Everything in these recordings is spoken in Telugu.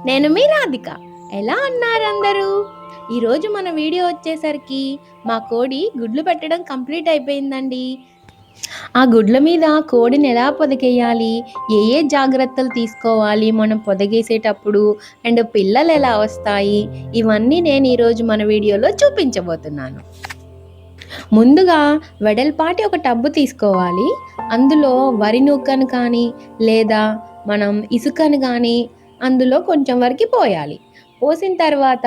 నేను మీ రాధిక. ఎలా ఉన్నారు అందరూ? ఈరోజు మన వీడియో వచ్చేసరికి మా కోడి గుడ్లు పెట్టడం కంప్లీట్ అయిపోయిందండి. ఆ గుడ్ల మీద కోడిని ఎలా పొదిగేయాలి, ఏ ఏ జాగ్రత్తలు తీసుకోవాలి మనం పొదిగేసేటప్పుడు, అండ్ పిల్లలు ఎలా వస్తాయి, ఇవన్నీ నేను ఈరోజు మన వీడియోలో చూపించబోతున్నాను. ముందుగా వెడల్పాటి ఒక టబ్బు తీసుకోవాలి. అందులో వరి నూకను కానీ లేదా మనం ఇసుకను కానీ అందులో కొంచెం వరకు పోయాలి. పోసిన తర్వాత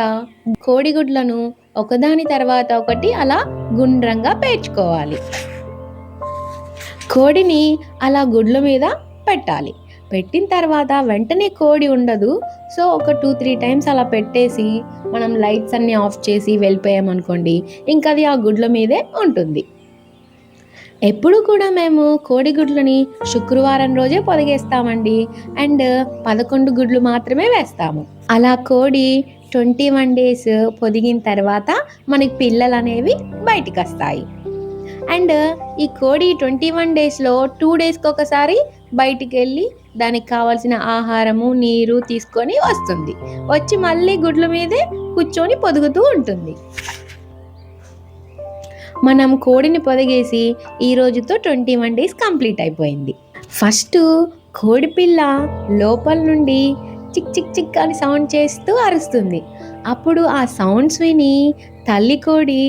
కోడిగుడ్లను ఒకదాని తర్వాత ఒకటి అలా గుండ్రంగా పేర్చుకోవాలి. కోడిని అలా గుడ్ల మీద పెట్టాలి. పెట్టిన తర్వాత వెంటనే కోడి ఉండదు. సో ఒక 2-3 టైమ్స్ అలా పెట్టేసి మనం లైట్స్ అన్నీ ఆఫ్ చేసి వెళ్ళిపోయామనుకోండి, ఇంకా అది ఆ గుడ్ల మీదే ఉంటుంది. ఎప్పుడు కూడా మేము కోడిగుడ్లని శుక్రవారం రోజే పొదిగేస్తామండి. అండ్ 11 గుడ్లు మాత్రమే వేస్తాము. అలా కోడి 21 డేస్ పొదిగిన తర్వాత మనకి పిల్లలు అనేవి బయటికి వస్తాయి. అండ్ ఈ కోడి 21 డేస్లో 2 డేస్కి ఒకసారి బయటికి వెళ్ళి దానికి కావాల్సిన ఆహారము నీరు తీసుకొని వస్తుంది. వచ్చి మళ్ళీ గుడ్ల మీదే కూర్చొని పొదుగుతూ ఉంటుంది. మనం కోడిని పొదిగేసి ఈ రోజుతో 21 డేస్ కంప్లీట్ అయిపోయింది. ఫస్ట్ కోడిపిల్ల లోపల నుండి చిక్ చిక్ చిక్ అని సౌండ్ చేస్తూ అరుస్తుంది. అప్పుడు ఆ సౌండ్స్ విని తల్లి కోడి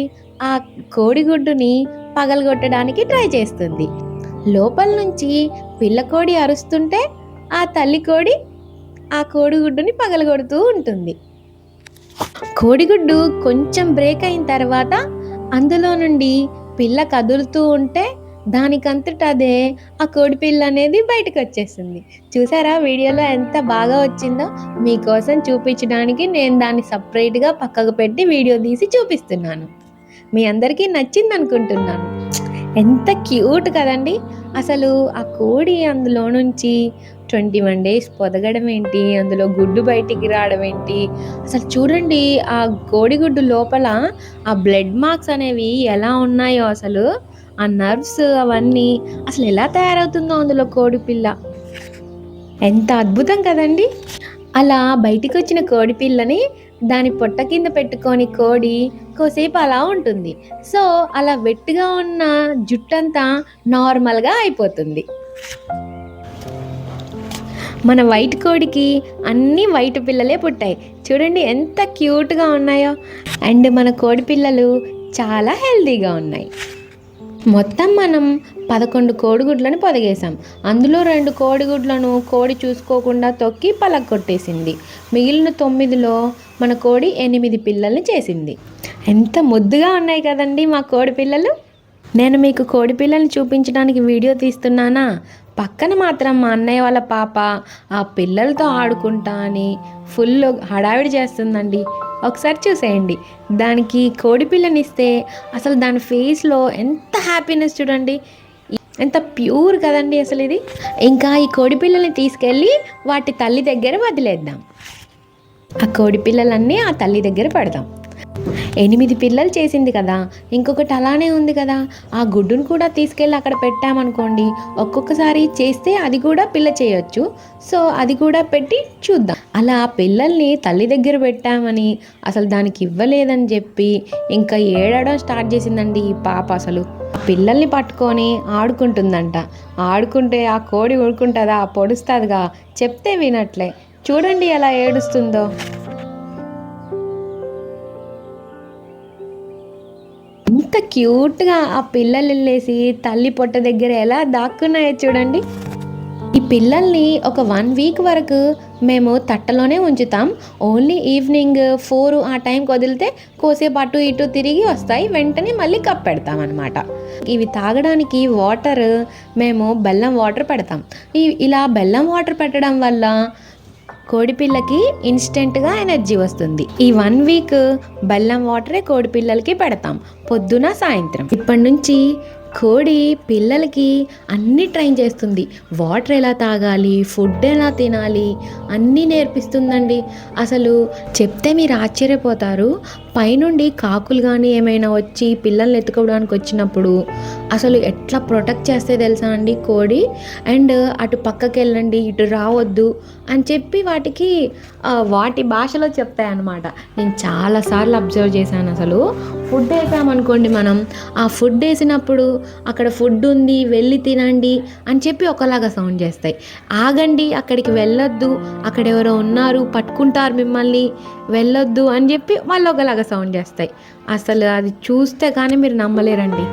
ఆ కోడిగుడ్డుని పగలగొట్టడానికి ట్రై చేస్తుంది. లోపల నుంచి పిల్ల కోడి అరుస్తుంటే ఆ తల్లి కోడి ఆ కోడిగుడ్డుని పగలగొడుతూ ఉంటుంది. కోడిగుడ్డు కొంచెం బ్రేక్ అయిన తర్వాత అందులో నుండి పిల్ల కదులుతూ ఉంటే దానికంతట అదే ఆ కోడి పిల్ల అనేది బయటకు వచ్చేస్తుంది. చూసారా వీడియోలో ఎంత బాగా వచ్చిందో? మీకోసం చూపించడానికి నేను దాన్ని సపరేట్గా పక్కకు పెట్టి వీడియో తీసి చూపిస్తున్నాను. మీ అందరికీ నచ్చింది అనుకుంటున్నాను. ఎంత క్యూట్ కదండి. అసలు ఆ కోడి అందులో నుంచి 21 డేస్ పొదగడం ఏంటి, అందులో గుడ్డు బయటికి రావడం ఏంటి, అసలు చూడండి ఆ కోడిగుడ్డు లోపల ఆ బ్లడ్ మార్క్స్ అనేవి ఎలా ఉన్నాయో, అసలు ఆ నర్వ్స్ అవన్నీ అసలు ఎలా తయారవుతుందో అందులో కోడి పిల్ల. ఎంత అద్భుతం కదండి. అలా బయటికి వచ్చిన కోడి పిల్లని దాని పొట్ట కింద పెట్టుకొని కోడి కోసేపు అలా ఉంటుంది. సో అలా వెట్టుగా ఉన్న జుట్టంతా నార్మల్గా అయిపోతుంది. మన వైట్ కోడికి అన్ని వైట్ పిల్లలే పుట్టాయి. చూడండి ఎంత క్యూట్గా ఉన్నాయో. అండ్ మన కోడి పిల్లలు చాలా హెల్తీగా ఉన్నాయి. మొత్తం మనం 11 కోడిగుడ్లను పొదిగేసాం. అందులో 2 కోడిగుడ్లను కోడి చూసుకోకుండా తొక్కి పలగొట్టేసింది. మిగిలిన 9లో మన కోడి 8 పిల్లల్ని చేసింది. ఎంత ముద్దుగా ఉన్నాయి కదండి మా కోడి పిల్లలు. నేను మీకు కోడి పిల్లల్ని చూపించడానికి వీడియో తీస్తున్నానా, పక్కన మాత్రం మా అన్నయ్య వాళ్ళ పాప ఆ పిల్లలతో ఆడుకుంటా అని ఫుల్ హడావిడి చేస్తుందండి. ఒకసారి చూసేయండి. దానికి కోడి పిల్లనిస్తే అసలు దాని ఫేస్లో ఎంత హ్యాపీనెస్ చూడండి, ఎంత ప్యూర్ కదండి అసలు ఇది. ఇంకా ఈ కోడి పిల్లల్ని తీసుకెళ్ళి వాటి తల్లి దగ్గర వదిలేద్దాం. ఆ కోడి పిల్లలన్నీ ఆ తల్లి దగ్గర పెడదాం. 8 పిల్లలు చేసింది కదా, ఇంకొకటి అలానే ఉంది కదా, ఆ గుడ్డును కూడా తీసుకెళ్ళి అక్కడ పెట్టామనుకోండి, ఒక్కొక్కసారి చేస్తే అది కూడా పిల్ల చేయొచ్చు. సో అది కూడా పెట్టి చూద్దాం. అలా పిల్లల్ని తల్లి దగ్గర పెట్టామని అసలు దానికి ఇవ్వలేదని చెప్పి ఇంకా ఏడవడం స్టార్ట్ చేసిందండి ఈ పాప. అసలు పిల్లల్ని పట్టుకొని ఆడుకుంటుందంట. ఆడుకుంటే ఆ కోడి ఊరుకుంటుందా, పొడుస్తుందిగా, చెప్తే వినట్లే. చూడండి ఎలా ఏడుస్తుందో. ఎంత క్యూట్గా ఆ పిల్లలు వెళ్ళేసి తల్లి పొట్ట దగ్గర ఎలా దాక్కున్నాయో చూడండి. ఈ పిల్లల్ని ఒక 1 వీక్ వరకు మేము తట్టలోనే ఉంచుతాం. ఓన్లీ ఈవినింగ్ 4 ఆ టైంకి వదిలితే కోసేపు అటు ఇటు తిరిగి వస్తాయి. వెంటనే మళ్ళీ కప్పెడతాం అనమాట. ఇవి తాగడానికి వాటర్ మేము బెల్లం వాటర్ పెడతాం. ఇలా బెల్లం వాటర్ పెట్టడం వల్ల కోడిపిల్లకి ఇన్స్టెంట్గా ఎనర్జీ వస్తుంది. ఈ 1 వీక్ బెల్లం వాటరే కోడిపిల్లలకి పెడతాం, పొద్దున సాయంత్రం. ఇప్పటి నుంచి కోడి పిల్లలకి అన్నీ ట్రైన్ చేస్తుంది. వాటర్ ఎలా తాగాలి, ఫుడ్ ఎలా తినాలి అన్నీ నేర్పిస్తుందండి. అసలు చెప్తే మీరు ఆశ్చర్యపోతారు. పైనుండి కాకులు కానీ ఏమైనా వచ్చి పిల్లల్ని ఎత్తుకోవడానికి వచ్చినప్పుడు అసలు ఎట్లా ప్రొటెక్ట్ చేస్తే తెలుసా అండి కోడి. అండ్ అటు పక్కకి వెళ్ళండి, ఇటు రావద్దు అని చెప్పి వాటికి వాటి భాషలో చెప్తాయి అన్నమాట. నేను చాలాసార్లు అబ్జర్వ్ చేశాను. అసలు ఫుడ్ వేసామనుకోండి, మనం ఆ ఫుడ్ వేసినప్పుడు అక్కడ ఫుడ్ ఉంది వెళ్ళి తినండి అని చెప్పి ఒకలాగా సౌండ్ చేస్తాయి. ఆగండి, అక్కడికి వెళ్ళొద్దు, అక్కడ ఎవరో ఉన్నారు పట్టుకుంటారు మిమ్మల్ని, వెళ్ళొద్దు అని చెప్పి వాళ్ళు ఒకలాగా సౌండ్ చేస్తాయి. అసలు అది చూస్తే కానీ మీరు నమ్మలేరండి.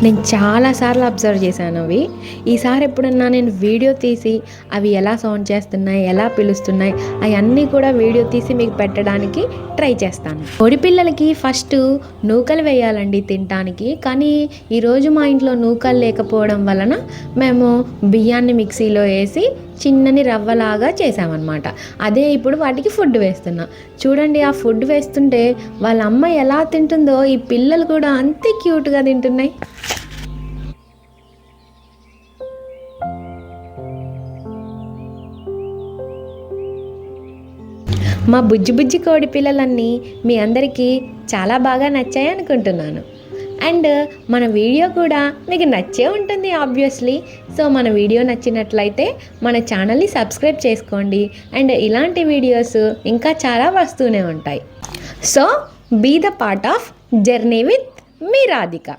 నేను చాలాసార్లు అబ్జర్వ్ చేశాను అవి. ఈసారి ఎప్పుడన్నా నేను వీడియో తీసి అవి ఎలా సౌండ్ చేస్తున్నాయి, ఎలా పిలుస్తున్నాయి, అవన్నీ కూడా వీడియో తీసి మీకు పెట్టడానికి ట్రై చేస్తాను. కోడి పిల్లలకి ఫస్ట్ నూకలు వేయాలండి తినడానికి. కానీ ఈరోజు మా ఇంట్లో నూకలు లేకపోవడం వలన మేము బియ్యాన్ని మిక్సీలో వేసి చిన్నని రవ్వలాగా చేసామన్నమాట. అదే ఇప్పుడు వాటికి ఫుడ్ వేస్తున్నా. చూడండి, ఆ ఫుడ్ వేస్తుంటే వాళ్ళ అమ్మ ఎలా తింటుందో ఈ పిల్లలు కూడా అంతే క్యూట్గా తింటున్నాయి. మా బుజ్జి బుజ్జి కోడి పిల్లలన్నీ మీ అందరికీ చాలా బాగా నచ్చాయి అనుకుంటున్నాను. అండ్ మన వీడియో కూడా మీకు నచ్చే ఉంటుంది ఆబ్వియస్లీ. సో మన వీడియో నచ్చినట్లయితే మన ఛానల్ని సబ్స్క్రైబ్ చేసుకోండి. అండ్ ఇలాంటి వీడియోస్ ఇంకా చాలా వస్తూనే ఉంటాయి. So be the part of journey with me Radhika.